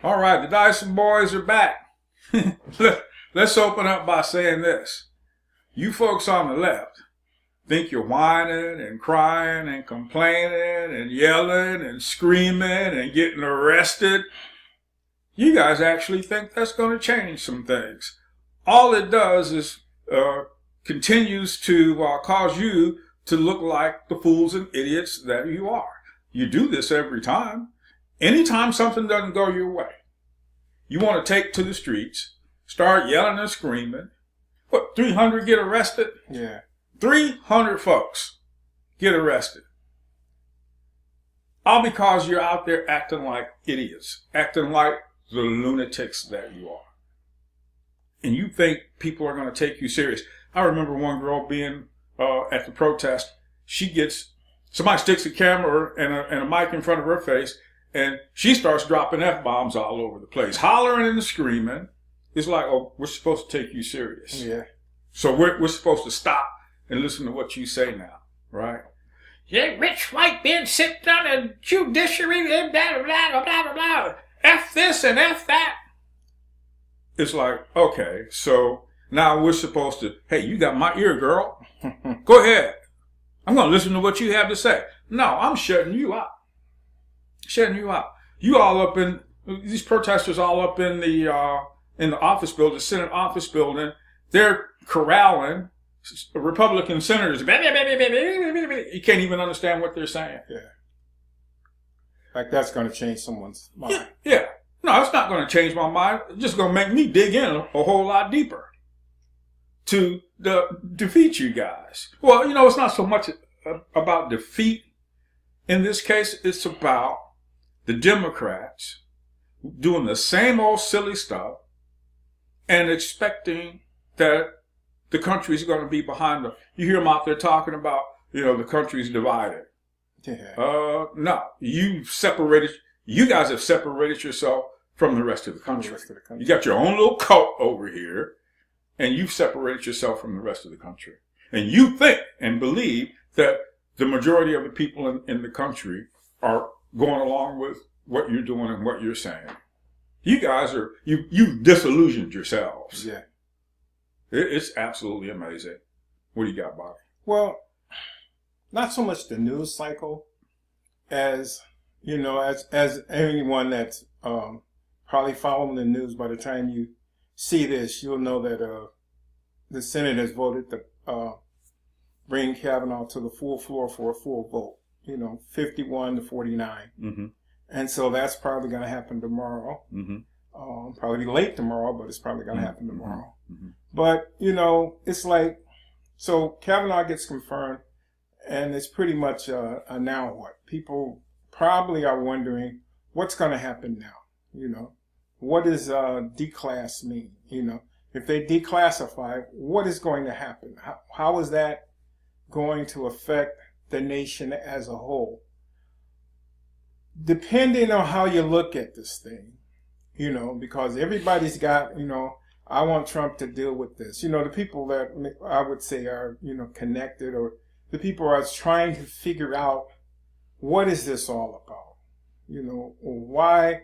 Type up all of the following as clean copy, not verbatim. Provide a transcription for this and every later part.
All right, the Dyson boys are back. Let's open up by saying this. You folks on the left think you're whining and crying and complaining and yelling and screaming and getting arrested. You guys actually think that's going to change some things. All it does is continues to cause you to look like the fools and idiots that you are. You do this every time. Anytime something doesn't go your way, you want to take to the streets, start yelling and screaming. What, 300 get arrested? Yeah. 300 folks get arrested. All because you're out there acting like idiots, acting like the lunatics that you are. And you think people are going to take you serious. I remember one girl being at the protest. Somebody sticks a camera and a mic in front of her face, and she starts dropping F-bombs all over the place, hollering and screaming. It's like, oh, we're supposed to take you serious. Yeah. So we're supposed to stop and listen to what you say now, right? Yeah, rich white men sit down and judiciary, blah, blah, blah, blah, blah. F this and F that. It's like, okay, so now we're supposed to, hey, you got my ear, girl. Go ahead. I'm going to listen to what you have to say. No, I'm shutting you out. Shutting you out. These protesters all up in the office building, the Senate office building. They're corralling Republican senators. You can't even understand what they're saying. Yeah. Like that's going to change someone's mind. Yeah. No, it's not going to change my mind. It's just going to make me dig in a whole lot deeper to defeat you guys. Well, it's not so much about defeat. In this case, it's about the Democrats doing the same old silly stuff and expecting that the country's going to be behind them. You hear them out there talking about, the country's divided. Yeah. No, you guys have separated yourself from the rest of the country. You got your own little cult over here, and you've separated yourself from the rest of the country. And you think and believe that the majority of the people in the country are going along with what you're doing and what you're saying. You guys you've disillusioned yourselves. Yeah. It's absolutely amazing. What do you got, Bobby? Well, not so much the news cycle as, as anyone that's probably following the news. By the time you see this, you'll know that the Senate has voted to bring Kavanaugh to the full floor for a full vote, 51-49. Mm-hmm. And so that's probably going to happen tomorrow. Mm-hmm. Probably late tomorrow, but it's probably going to happen tomorrow. Mm-hmm. But, it's like, so Kavanaugh gets confirmed, and it's pretty much a now what? People probably are wondering what's going to happen now. What does declass mean? If they declassify, what is going to happen? How is that going to affect the nation as a whole? Depending on how you look at this thing, because everybody's got, I want Trump to deal with this. The people that I would say are, connected, or the people are trying to figure out what is this all about? Why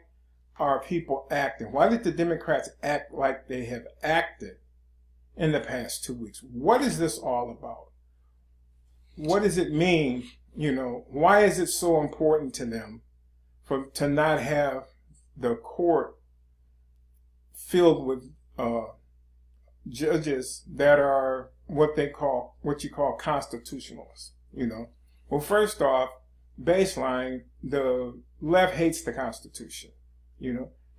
are people acting? Why did the Democrats act like they have acted in the past 2 weeks? What is this all about? What does it mean? Why is it so important to them to not have the court filled with judges that are what you call constitutionalists? Well, first off, baseline, the left hates the Constitution.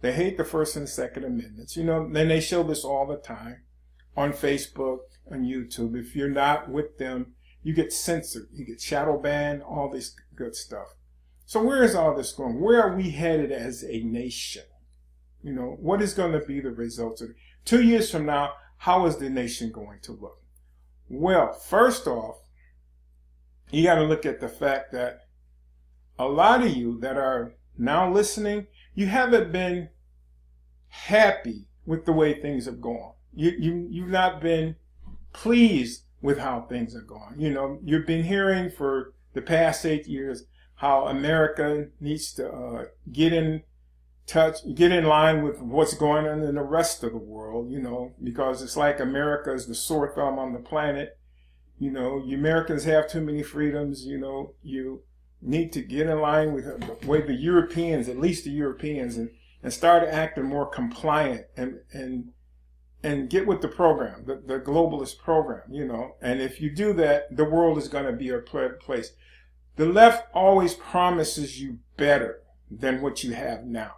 They hate the First and Second Amendments. Then they show this all the time on Facebook, on YouTube. If you're not with them, you get censored, you get shadow banned, all this good stuff. So where is all this going? Where are we headed as a nation? What is going to be the results of it? 2 years from now, how is the nation going to look? Well, first off, you got to look at the fact that a lot of you that are now listening, you haven't been happy with the way things have gone. You've not been pleased with how things are going. You've been hearing for the past 8 years how America needs to get into get in line with what's going on in the rest of the world, because it's like America is the sore thumb on the planet. You Americans have too many freedoms. You need to get in line with the way the Europeans, at least the Europeans, and start acting more compliant and get with the program, the globalist program, And if you do that, the world is going to be a better place. The left always promises you better than what you have now.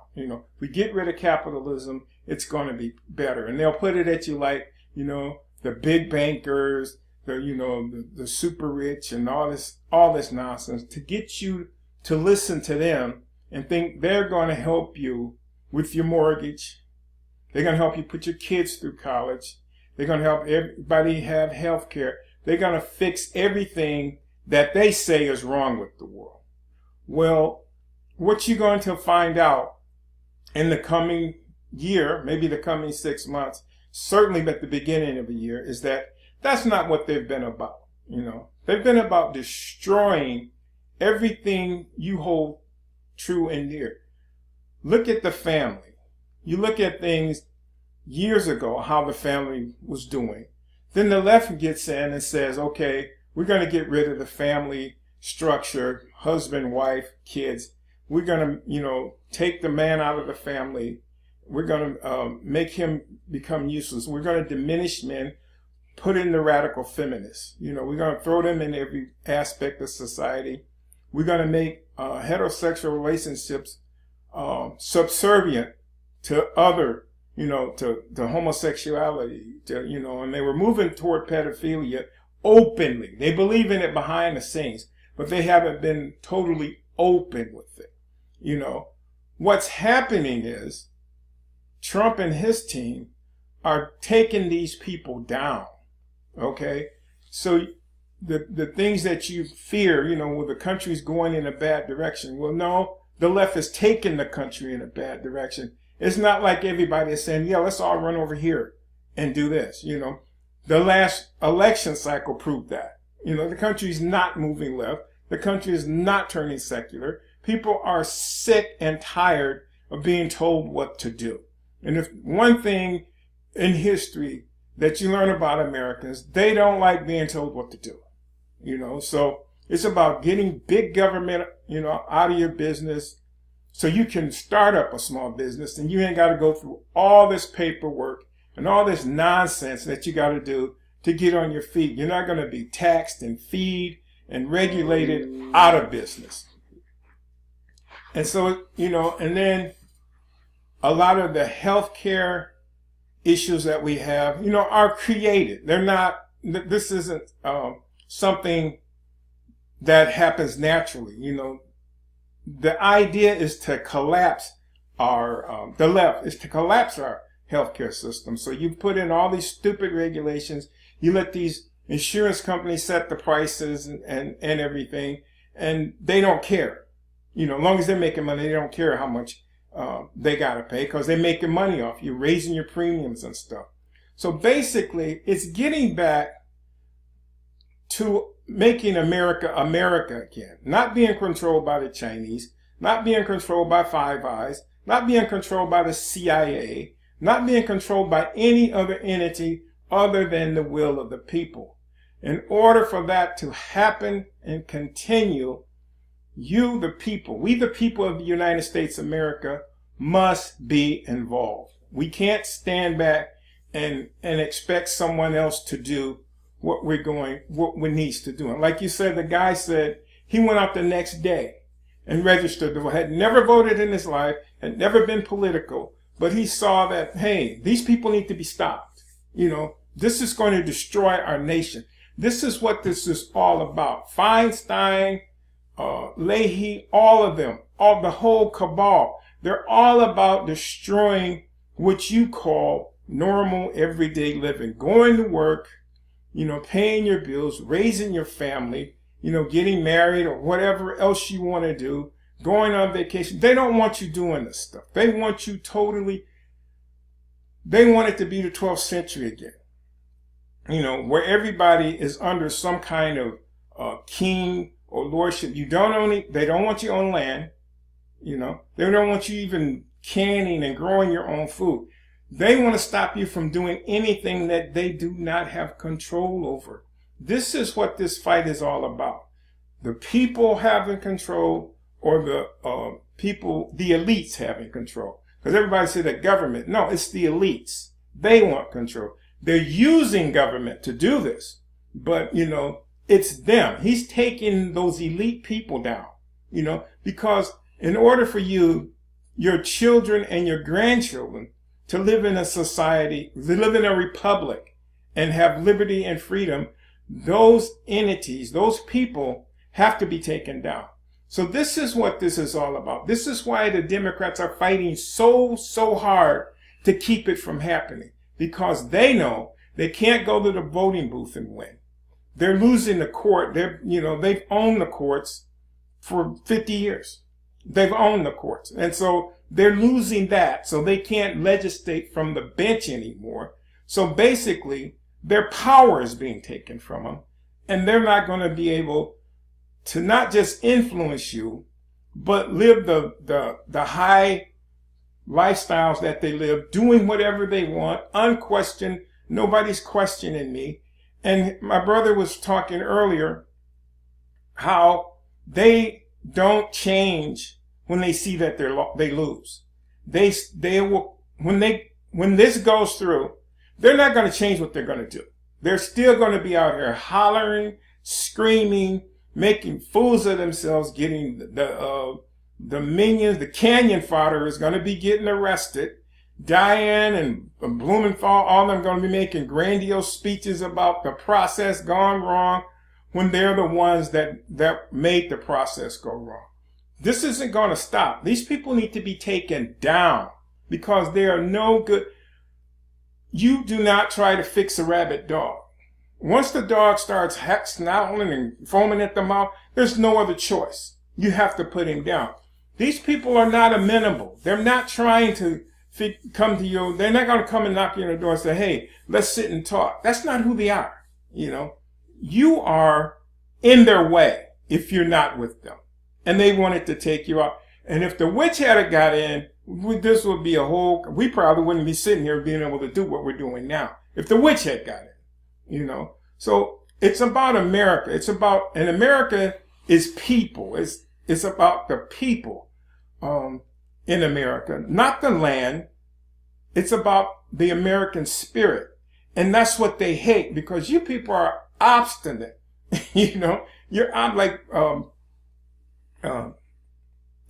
We get rid of capitalism, it's going to be better. And they'll put it at you like, the big bankers, the super rich and all this nonsense to get you to listen to them and think they're going to help you with your mortgage. They're going to help you put your kids through college. They're going to help everybody have health care. They're going to fix everything that they say is wrong with the world. Well, what you're going to find out in the coming year, maybe the coming 6 months, certainly at the beginning of the year, is that that's not what they've been about. They've been about destroying everything you hold true and dear. Look at the family. You look at things years ago, how the family was doing. Then the left gets in and says, okay, we're going to get rid of the family structure, husband, wife, kids. We're going to, take the man out of the family. We're going to make him become useless. We're going to diminish men, put in the radical feminists. We're going to throw them in every aspect of society. We're going to make heterosexual relationships subservient to other, to homosexuality, and they were moving toward pedophilia openly. They believe in it behind the scenes, but they haven't been totally open with it. What's happening is Trump and his team are taking these people down. Okay? So the things that you fear, well, the country's going in a bad direction. Well, no, the left is taking the country in a bad direction. It's not like everybody is saying, yeah, let's all run over here and do this. The last election cycle proved that. The country's not moving left. The country is not turning secular. People are sick and tired of being told what to do. And if one thing in history that you learn about Americans, they don't like being told what to do. So it's about getting big government, out of your business so you can start up a small business and you ain't got to go through all this paperwork and all this nonsense that you got to do to get on your feet. You're not going to be taxed and feed and regulated out of business. And so, and then a lot of the healthcare issues that we have, are created. They're not, this isn't something that happens naturally. The idea is to collapse the left is to collapse our healthcare system. So you put in all these stupid regulations. You let these insurance companies set the prices and everything, and they don't care. As long as they're making money, they don't care how much they got to pay because they're making money off you, raising your premiums and stuff. So basically, it's getting back to making America America again, not being controlled by the Chinese, not being controlled by Five Eyes, not being controlled by the CIA, not being controlled by any other entity other than the will of the people. In order for that to happen and continue, you, the people, we the people of the United States of America, must be involved. We can't stand back and expect someone else to do what we needs to do. And like you said, the guy said he went out the next day and registered, had never voted in his life, had never been political, but he saw that, hey, these people need to be stopped. This is going to destroy our nation. This is what this is all about. Feinstein, Leahy, all of them, the whole cabal, they're all about destroying what you call normal everyday living, going to work, paying your bills, raising your family, getting married or whatever else you want to do, going on vacation. They don't want you doing this stuff. They want you they want it to be the 12th century again. Where everybody is under some kind of king or lordship. They don't want you on land. They don't want you even canning and growing your own food. They want to stop you from doing anything that they do not have control over. This is what this fight is all about. The people having control, or the people, the elites having control. Because everybody said that government. No, it's the elites. They want control. They're using government to do this. But, you know, it's them. He's taking those elite people down, you know, because in order for you, your children and your grandchildren to live in a society, to live in a republic and have liberty and freedom, those entities, those people have to be taken down. So this is what this is all about. This is why the Democrats are fighting so hard to keep it from happening, because they know they can't go to the voting booth and win. They're losing the court. They've owned the courts for 50 years. They've owned the courts. And so they're losing that. So they can't legislate from the bench anymore. So basically, their power is being taken from them. And they're not going to be able to not just influence you, but live the high lifestyles that they live, doing whatever they want, unquestioned. Nobody's questioning me. And my brother was talking earlier how they don't change when they see that they lose. They will, when this goes through, they're not going to change what they're going to do. They're still going to be out here hollering, screaming, making fools of themselves, getting the minions, the canyon fodder is going to be getting arrested. Diane and Blumenthal, all of them are going to be making grandiose speeches about the process gone wrong when they're the ones that made the process go wrong. This isn't going to stop. These people need to be taken down because they are no good. You do not try to fix a rabid dog. Once the dog starts snarling and foaming at the mouth, there's no other choice. You have to put him down. These people are not amenable. They're not trying to come to you. They're not going to come and knock you on the door and say, hey, let's sit and talk. That's not who they are. You know, you are in their way if you're not with them. And they wanted to take you out. And if the witch had got in, this would be we probably wouldn't be sitting here being able to do what we're doing now. If the witch had got in, you know. So it's about America. And America is people. It's about the people, in America, not the land. It's about the American spirit. And that's what they hate, because you people are obstinate. You know, I'm like,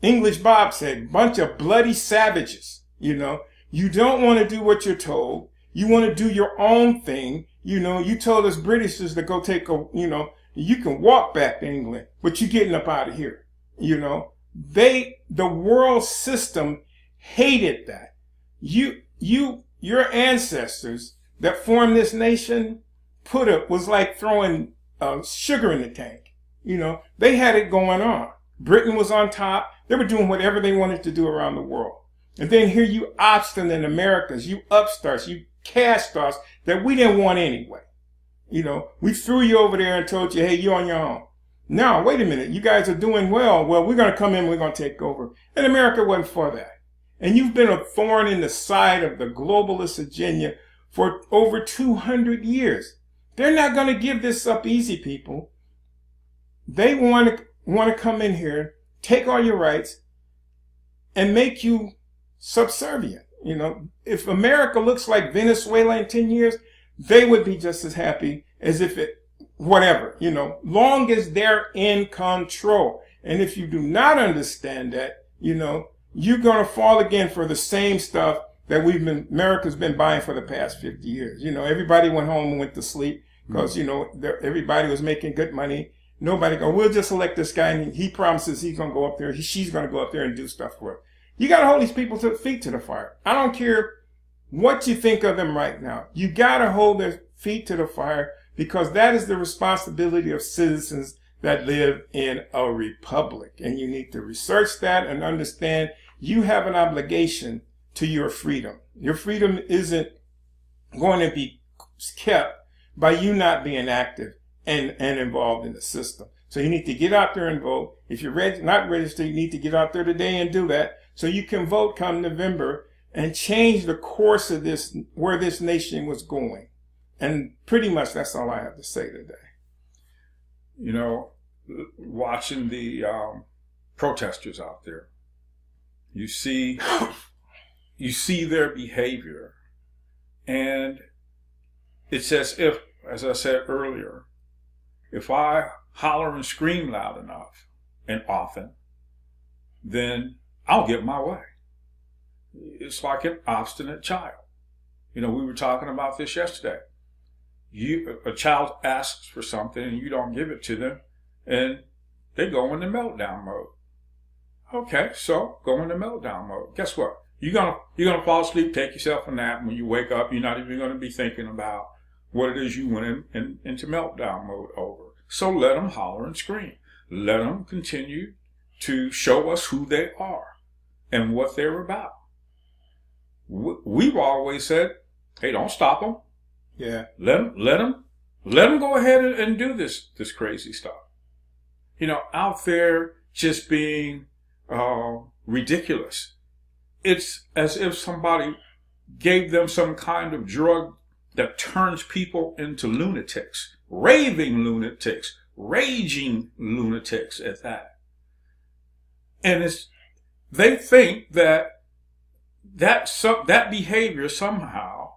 English Bob said, bunch of bloody savages. You know, you don't want to do what you're told. You want to do your own thing. You know, you told us Britishers to go you can walk back to England, but you're getting up out of here. You know, the world system hated that. Your ancestors that formed this nation was like throwing sugar in the tank. You know, they had it going on. Britain was on top. They were doing whatever they wanted to do around the world. And then here you obstinate Americans, you upstarts, you cast-offs that we didn't want anyway. You know, we threw you over there and told you, hey, you're on your own. Now, wait a minute. You guys are doing well. Well, we're going to come in. We're going to take over. And America wasn't for that. And you've been a thorn in the side of the globalist agenda for over 200 years. They're not going to give this up easy, people. They want to come in here, take all your rights, and make you subservient. You know, if America looks like Venezuela in 10 years, they would be just as happy as if whatever, you know, long as they're in control. And if you do not understand that, you know, you're going to fall again for the same stuff that America's been buying for the past 50 years. You know, everybody went home and went to sleep because, you know, everybody was making good money. Nobody we'll just elect this guy and he promises he's going to go up there. She's going to go up there and do stuff for us. You got to hold these people feet to the fire. I don't care what you think of them right now. You got to hold their feet to the fire, because that is the responsibility of citizens that live in a republic. And you need to research that and understand you have an obligation to your freedom. Your freedom isn't going to be kept by you not being active and involved in the system. So you need to get out there and vote. If you're not registered, you need to get out there today and do that, So you can vote come November and change the course of this, where this nation was going. And pretty much that's all I have to say today. You know, watching the protesters out there, you see their behavior, and it's as if, as I said earlier, if I holler and scream loud enough and often, then I'll get my way. It's like an obstinate child. You know, we were talking about this yesterday. A child asks for something and you don't give it to them, and they go into meltdown mode. Okay, so go into meltdown mode. Guess what? You're gonna fall asleep, take yourself a nap. When you wake up, you're not even gonna be thinking about what it is you went into meltdown mode over. So let them holler and scream. Let them continue to show us who they are and what they're about. We've always said, hey, don't stop them. Yeah. Let them go ahead and do this crazy stuff. You know, out there just being ridiculous. It's as if somebody gave them some kind of drug that turns people into lunatics, raving lunatics, raging lunatics at that. And they think that behavior somehow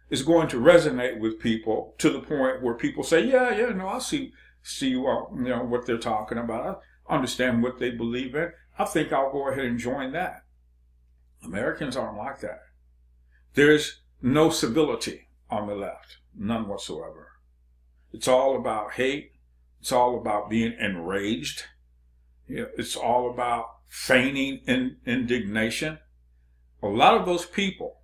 is going to resonate with people to the point where people say, yeah, no, I see what they're talking about. I understand what they believe in. I think I'll go ahead and join that. Americans aren't like that. There's no civility on the left, none whatsoever. It's all about hate. It's all about being enraged. It's all about feigning indignation. A lot of those people,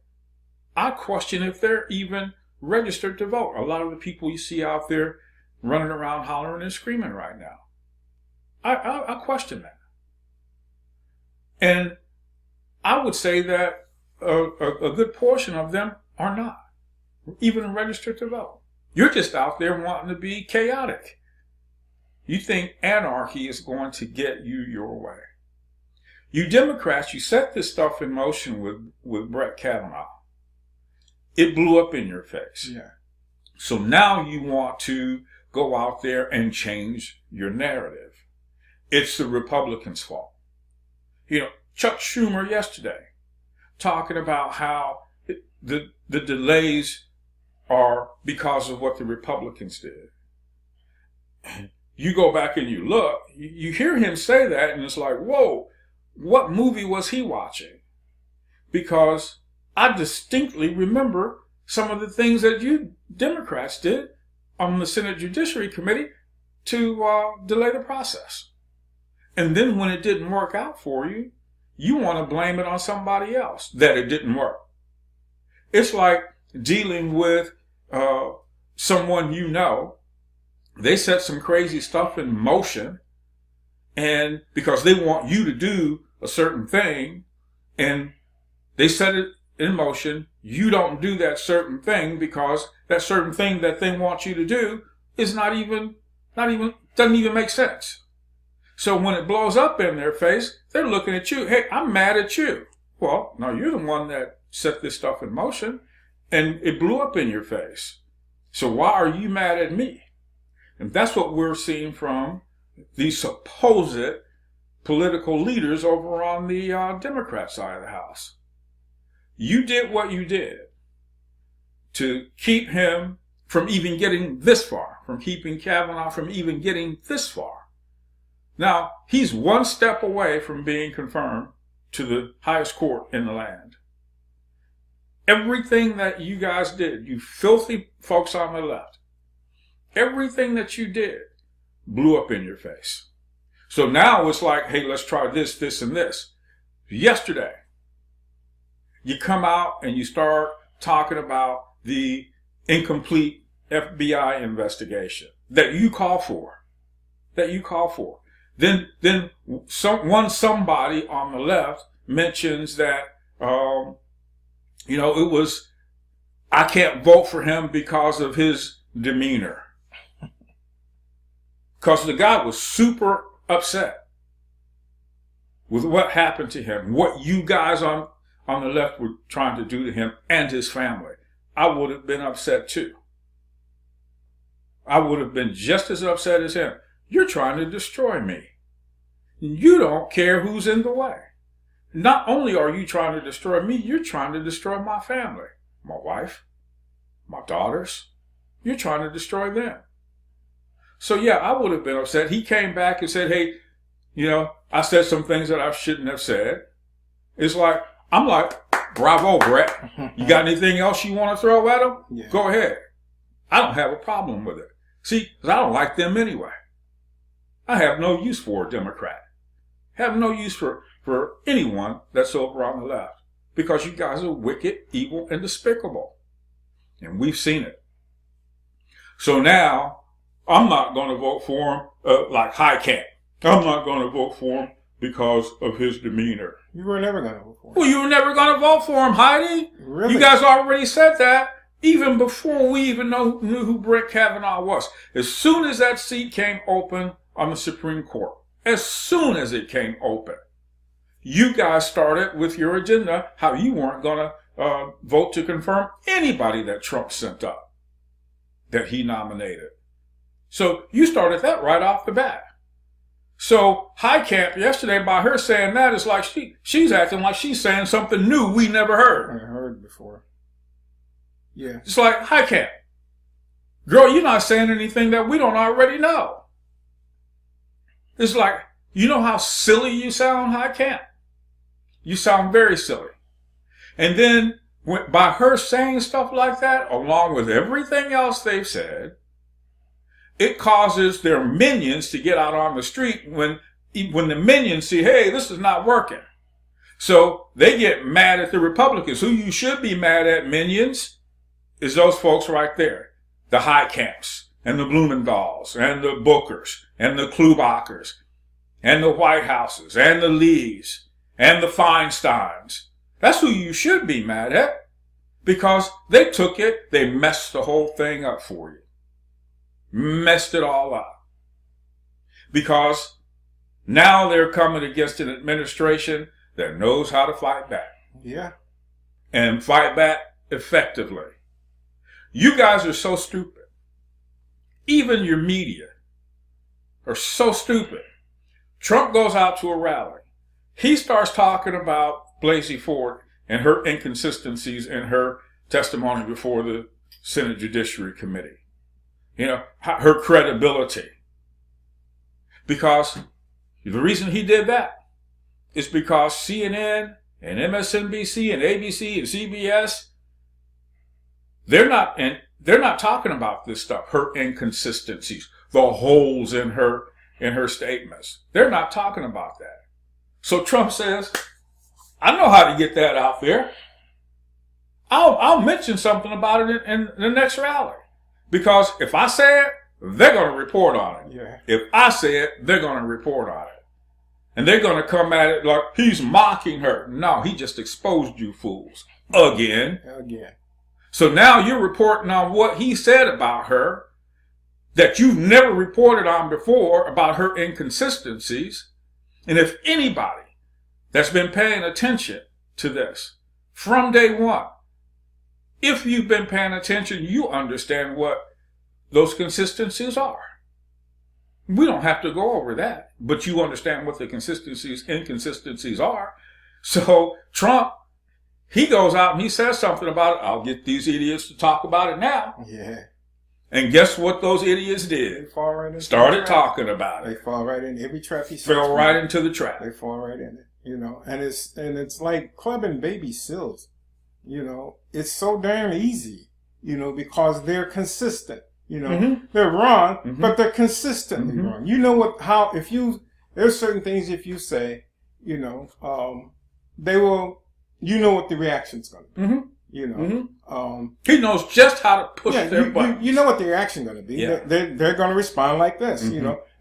I question if they're even registered to vote. A lot of the people you see out there running around hollering and screaming right now, I question that. And I would say that a good portion of them are not even registered to vote. You're just out there wanting to be chaotic. You think anarchy is going to get you your way. You Democrats, you set this stuff in motion with Brett Kavanaugh. It blew up in your face. Yeah. So now you want to go out there and change your narrative. It's the Republicans' fault. You know, Chuck Schumer yesterday talking about how the delays are because of what the Republicans did. You go back and you look, you hear him say that, and it's like, whoa, what movie was he watching? Because I distinctly remember some of the things that you Democrats did on the Senate Judiciary Committee to delay the process. And then when it didn't work out for you, you want to blame it on somebody else that it didn't work. It's like dealing with someone you know. They set some crazy stuff in motion, and because they want you to do a certain thing, and they set it in motion, you don't do that certain thing because that certain thing that they want you to do is doesn't even make sense. So when it blows up in their face, they're looking at you. Hey, I'm mad at you. Well, no, you're the one that set this stuff in motion, and it blew up in your face. So why are you mad at me? And that's what we're seeing from these supposed political leaders over on the Democrat side of the house. You did what you did to keep him from even getting this far, from keeping Kavanaugh from even getting this far. Now, he's one step away from being confirmed to the highest court in the land. Everything that you guys did, you filthy folks on the left, everything that you did blew up in your face. So now it's like, hey, let's try this, this, and this. Yesterday, you come out and you start talking about the incomplete FBI investigation that you call for. Then somebody on the left mentions that, it was, I can't vote for him because of his demeanor. Because the guy was super upset with what happened to him, what you guys on the left were trying to do to him and his family, I would have been upset too. I would have been just as upset as him. You're trying to destroy me. You don't care who's in the way. Not only are you trying to destroy me, you're trying to destroy my family, my wife, my daughters. You're trying to destroy them. So yeah, I would have been upset. He came back and said, hey, I said some things that I shouldn't have said. It's like, I'm like, bravo, Brett. You got anything else you want to throw at him? Yeah. Go ahead. I don't have a problem with it. See, because I don't like them anyway. I have no use for a Democrat. Have no use for anyone that's over on the left. Because you guys are wicked, evil, and despicable. And we've seen it. So now, I'm not going to vote for him like High Camp. I'm not going to vote for him because of his demeanor. You were never going to vote for him. Well, you were never going to vote for him, Heidi. Really? You guys already said that even before we even knew who Brett Kavanaugh was. As soon as that seat came open on the Supreme Court, as soon as it came open, you guys started with your agenda how you weren't going to vote to confirm anybody that Trump sent up, that he nominated. So you started that right off the bat. So High Camp yesterday, by her saying that, is like she's acting like she's saying something new we never heard. I heard before. Yeah. It's like, High Camp, girl, you're not saying anything that we don't already know. It's like, you know how silly you sound, High Camp? You sound very silly. And then by her saying stuff like that, along with everything else they've said, it causes their minions to get out on the street when the minions see, hey, this is not working. So they get mad at the Republicans. Who you should be mad at, minions, is those folks right there. The High Camps, and the Blumendahls, and the Bookers, and the Klubachers, and the White Houses, and the Lees, and the Feinsteins. That's who you should be mad at. Because they took it, they messed the whole thing up for you. Messed it all up. Because now they're coming against an administration that knows how to fight back. Yeah. And fight back effectively. You guys are so stupid. Even your media are so stupid. Trump goes out to a rally. He starts talking about Blasey Ford and her inconsistencies in her testimony before the Senate Judiciary Committee. Her credibility. Because the reason he did that is because CNN and MSNBC and ABC and CBS, they're not talking about this stuff, her inconsistencies, the holes in her statements. They're not talking about that. So Trump says, I know how to get that out there. I'll mention something about it in the next rally. Because if I say it, they're going to report on it. Yeah. If I say it, they're going to report on it. And they're going to come at it like he's mocking her. No, he just exposed you fools. Again. So now you're reporting on what he said about her that you've never reported on before about her inconsistencies. And if anybody that's been paying attention to this from day one, if you've been paying attention, you understand what those consistencies are. We don't have to go over that, but you understand what the inconsistencies are. So Trump, he goes out and he says something about it. I'll get these idiots to talk about it now. Yeah. And guess what those idiots did? They fall right into Started talking about it. They fall right in every trap he fell right into the trap. They fall right in it, and it's like clubbing baby seals. It's so damn easy, because they're consistent. They're wrong, but they're consistently wrong. There's certain things if you say, they will, what the reaction's going to be. He knows just how to push their buttons. You know what the reaction going to be. Yeah. They're going to respond like this,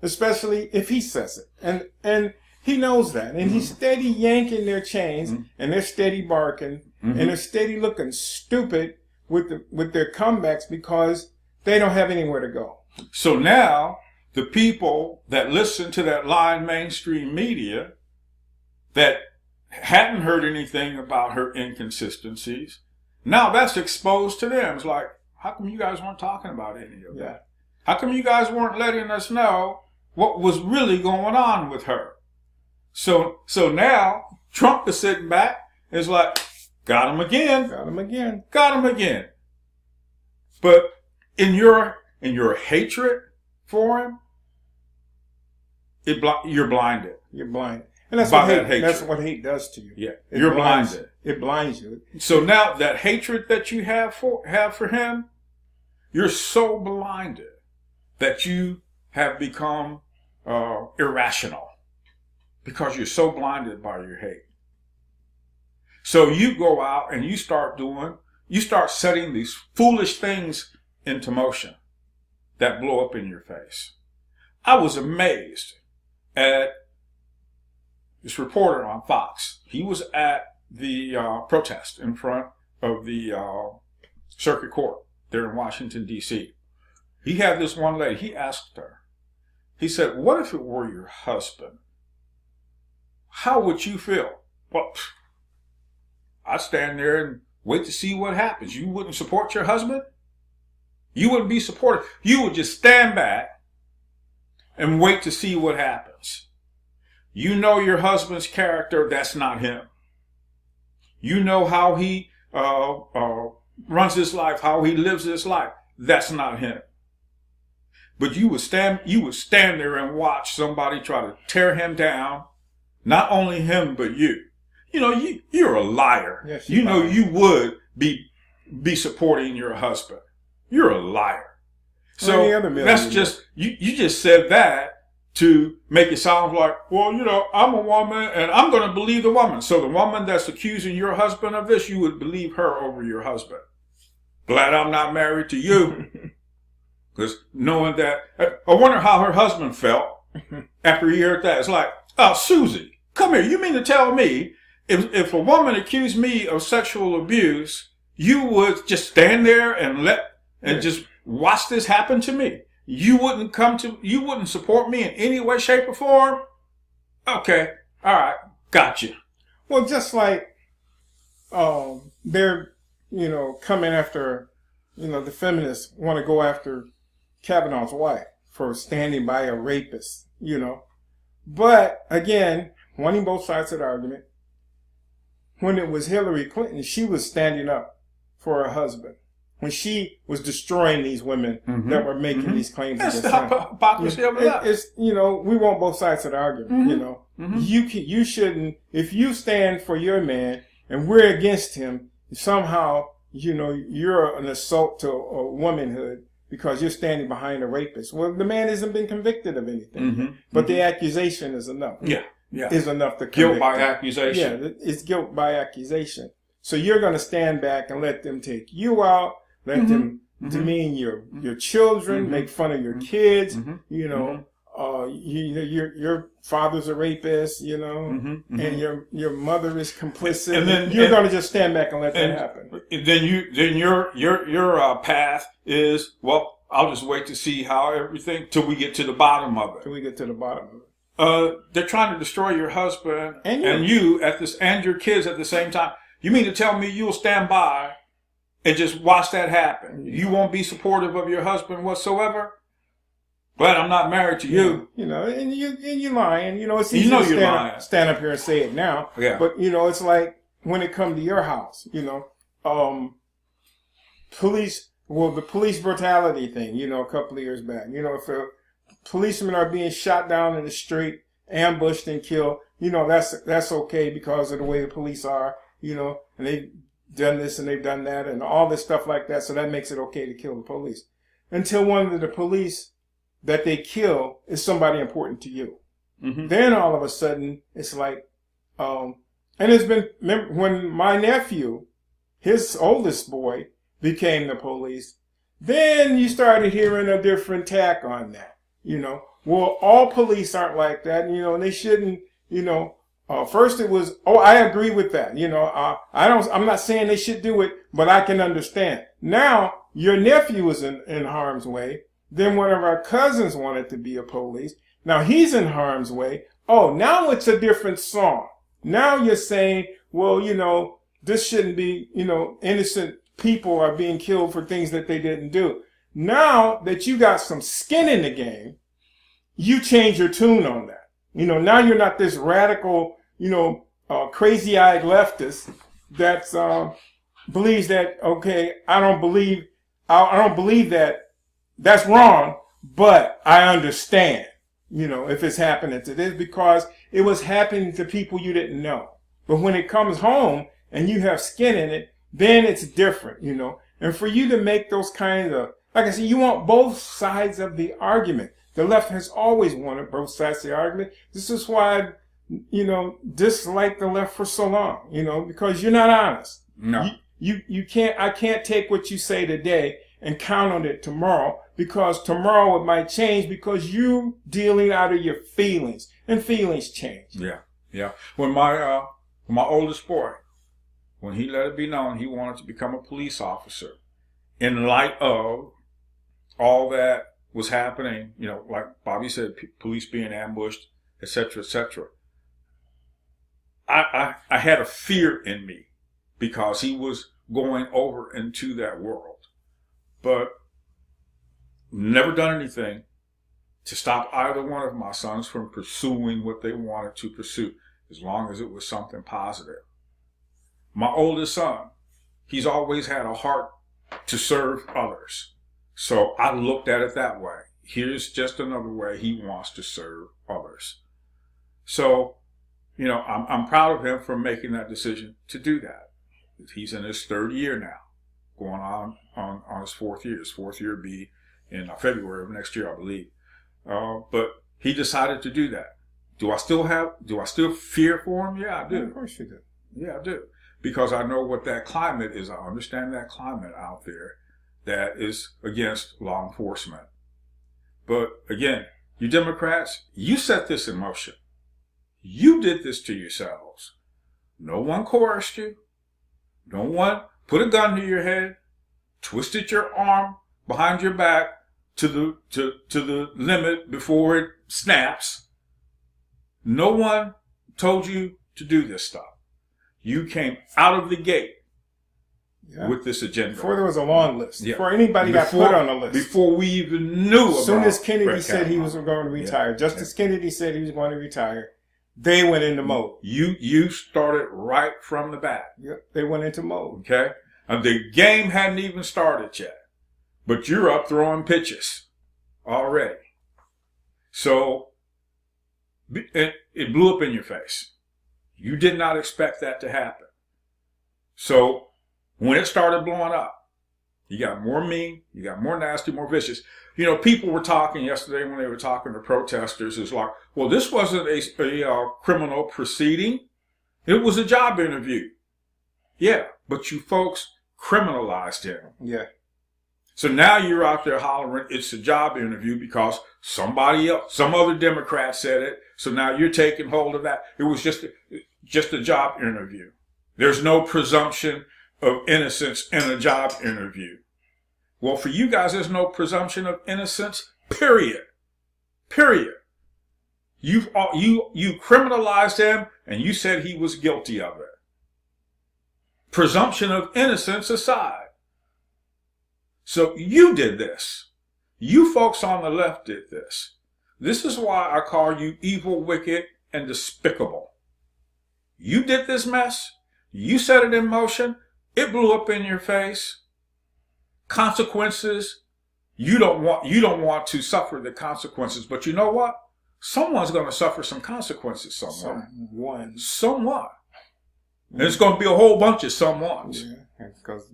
especially if he says it. And he knows that. And he's steady yanking their chains, and they're steady barking, and they're steady looking stupid with their comebacks because they don't have anywhere to go. So now, the people that listen to that lying mainstream media, that hadn't heard anything about her inconsistencies. Now that's exposed to them. It's like, how come you guys weren't talking about any of that? How come you guys weren't letting us know what was really going on with her? So now Trump is sitting back and is like, got him again. Got him again. Got him again. But in your hatred for him, you're blinded. You're blind. And that's by what that that's what hate does to you. Yeah. It You're blinds, blinded. It blinds you. So now that hatred that you have for him, you're so blinded that you have become irrational because you're so blinded by your hate. So you go out and you start setting these foolish things into motion that blow up in your face. I was amazed at this reporter on Fox. He was at the protest in front of the circuit court there in Washington, D.C. He had this one lady. He asked her, he said, what if it were your husband? How would you feel? Well, I'd stand there and wait to see what happens. You wouldn't support your husband? You wouldn't be supportive. You would just stand back and wait to see what happens. You know your husband's character, that's not him. You know how he runs his life, how he lives his life, that's not him. But you would stand there and watch somebody try to tear him down, not only him, but you. You know, you're a liar. Yes, you know you would be supporting your husband. You're a liar. So that's just, you just said that to make it sound like, well, you know, I'm a woman and I'm going to believe the woman. So the woman that's accusing your husband of this, you would believe her over your husband. Glad I'm not married to you. Because knowing that, I wonder how her husband felt after he heard that. It's like, oh, Susie, come here. You mean to tell me if a woman accused me of sexual abuse, you would just stand there and just watch this happen to me? You wouldn't support me in any way, shape, or form? Okay. All right. Gotcha. Well, just like, they're, coming after, the feminists want to go after Kavanaugh's wife for standing by a rapist, But again, wanting both sides of the argument, when it was Hillary Clinton, she was standing up for her husband. When she was destroying these women that were making these claims against him. That's the hypocrisy of that. It's, we want both sides of the argument, You shouldn't, if you stand for your man and we're against him, somehow, you're an assault to womanhood because you're standing behind a rapist. Well, the man hasn't been convicted of anything, but the accusation is enough. Yeah. Is enough to guilt by accusation. Yeah, it's guilt by accusation. So you're going to stand back and let them take you out. Let them demean your children, make fun of your kids, your father's a rapist, and your mother is complicit. And then you're going to just stand back and let that happen. Then your path is, well, I'll just wait to see how everything till we get to the bottom of it. They're trying to destroy your husband and you and your kids at the same time. You mean to tell me you'll stand by and just watch that happen? You won't be supportive of your husband whatsoever? Glad I'm not married to you. And you're lying. It's easy to stand up here and say it now. Yeah. But, it's like when it comes to your house, the police brutality thing, a couple of years back. If policemen are being shot down in the street, ambushed and killed, that's okay because of the way the police are, and they've done this and they've done that and all this stuff like that. So that makes it okay to kill the police. Until one of the police that they kill is somebody important to you. Then all of a sudden it's like, and it's been, when my nephew, his oldest boy, became the police, then you started hearing a different tack on that. Well, all police aren't like that, and they shouldn't, first it was, I agree with that. I'm not saying they should do it, but I can understand. Now, your nephew is in harm's way. Then one of our cousins wanted to be a police. Now he's in harm's way. Oh, now it's a different song. Now you're saying, well, this shouldn't be, innocent people are being killed for things that they didn't do. Now that you got some skin in the game, you change your tune on that. Now you're not this radical, crazy-eyed leftist that believes that, okay, I don't believe that that's wrong, but I understand, if it's happening to this, because it was happening to people you didn't know. But when it comes home and you have skin in it, then it's different, And for you to make those kinds of, like I said, you want both sides of the argument. The left has always wanted both sides of the argument. This is why I, disliked the left for so long, because you're not honest. No. You can't, I can't take what you say today and count on it tomorrow, because tomorrow it might change because you dealing out of your feelings, and feelings change. Yeah. When my oldest boy, when he let it be known he wanted to become a police officer, in light of all that was happening, like Bobby said, police being ambushed, etc., etc. I had a fear in me because he was going over into that world, but never done anything to stop either one of my sons from pursuing what they wanted to pursue, as long as it was something positive. My oldest son, he's always had a heart to serve others. So I looked at it that way. Here's just another way he wants to serve others. So, I'm proud of him for making that decision to do that. He's in his third year now, going on his fourth year. His fourth year will be in February of next year, I believe. But he decided to do that. Do I still fear for him? Yeah, I do. Of course you do. Yeah, I do. Because I know what that climate is. I understand that climate out there that is against law enforcement. But again, you Democrats, you set this in motion. You did this to yourselves. No one coerced you. No one put a gun to your head, twisted your arm behind your back to the limit before it snaps. No one told you to do this stuff. You came out of the gate with this agenda. Before there was a long list. Yeah. Before anybody got put on the list. Before we even knew about it. As soon as Kennedy said he was going to retire, Justice Kennedy said he was going to retire, they went into mode. You started right from the bat. Yep, they went into mode. Okay? And the game hadn't even started yet. But you're up throwing pitches already. So, it blew up in your face. You did not expect that to happen. So, when it started blowing up, you got more mean, you got more nasty, more vicious. People were talking yesterday when they were talking to protesters. It's like, well, this wasn't a criminal proceeding. It was a job interview. Yeah, but you folks criminalized him. Yeah. So now you're out there hollering, it's a job interview because somebody else, some other Democrat said it. So now you're taking hold of that. It was just a job interview. There's no presumption of innocence in a job interview. Well, for you guys, there's no presumption of innocence, period. Period. You criminalized him and you said he was guilty of it. Presumption of innocence aside. So you did this. You folks on the left did this. This is why I call you evil, wicked, and despicable. You did this mess. You set it in motion. It blew up in your face. Consequences. You don't want to suffer the consequences, but you know what? Someone's going to suffer some consequences somewhere. Someone. And it's going to be a whole bunch of someones. Yeah, because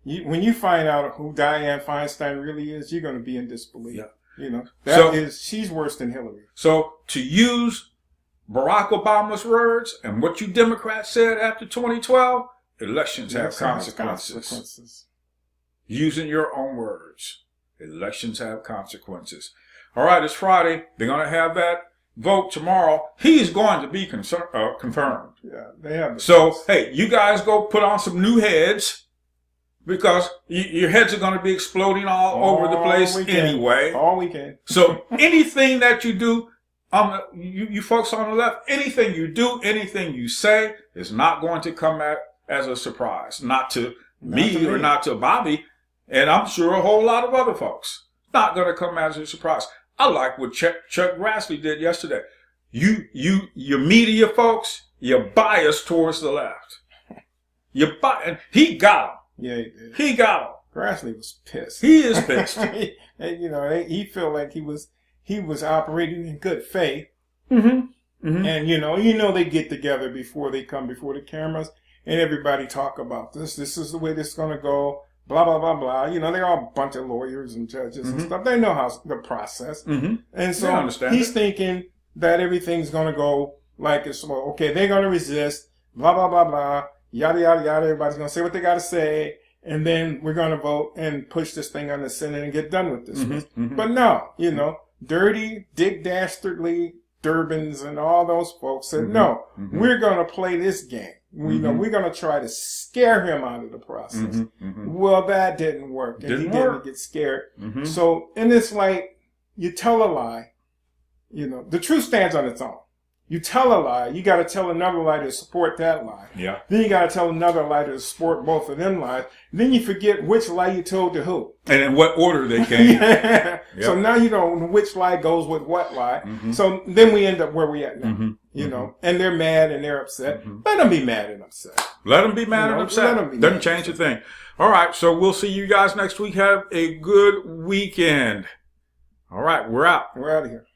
when you find out who Dianne Feinstein really is, you're going to be in disbelief. Yeah. She's worse than Hillary. So to use Barack Obama's words and what you Democrats said after 2012, elections have consequences. Using your own words, elections have consequences. All right, it's Friday. They're going to have that vote tomorrow. He's going to be confirmed. Yeah, they have. So, hey, you guys go put on some new heads because your heads are going to be exploding all over the place anyway. All weekend. So anything that you do You folks on the left, anything you do, anything you say is not going to come as a surprise. Not to me or not to Bobby, and I'm sure a whole lot of other folks. Not going to come as a surprise. I like what Chuck Grassley did yesterday. Your media folks, you're biased towards the left. And he got him. Yeah, he did. He got him. Grassley was pissed. He is pissed. And, he felt like he was operating in good faith. Mm-hmm. Mm-hmm. And, they get together before they come before the cameras and everybody talk about this. This is the way this is going to go. Blah, blah, blah, blah. They're all a bunch of lawyers and judges and stuff. They know how the process. Mm-hmm. And so he's thinking that everything's going to go like it's, okay, they're going to resist. Blah, blah, blah, blah. Yada, yada, yada. Everybody's going to say what they got to say. And then we're going to vote and push this thing on the Senate and get done with this. Mm-hmm. Mm-hmm. But no, dirty, Dick Dastardly Durbins and all those folks said, no, we're going to play this game. We're going to try to scare him out of the process. Well, that didn't work. And he didn't get scared. So, and it's like, you tell a lie, the truth stands on its own. You tell a lie, you got to tell another lie to support that lie. Yeah. Then you got to tell another lie to support both of them lies. Then you forget which lie you told to who. And in what order they came. Yep. So now you know which lie goes with what lie. So then we end up where we at now. And they're mad and they're upset. Let them be mad and upset. Let them be mad and upset. Doesn't change a thing. All right. So we'll see you guys next week. Have a good weekend. All right. We're out. We're out of here.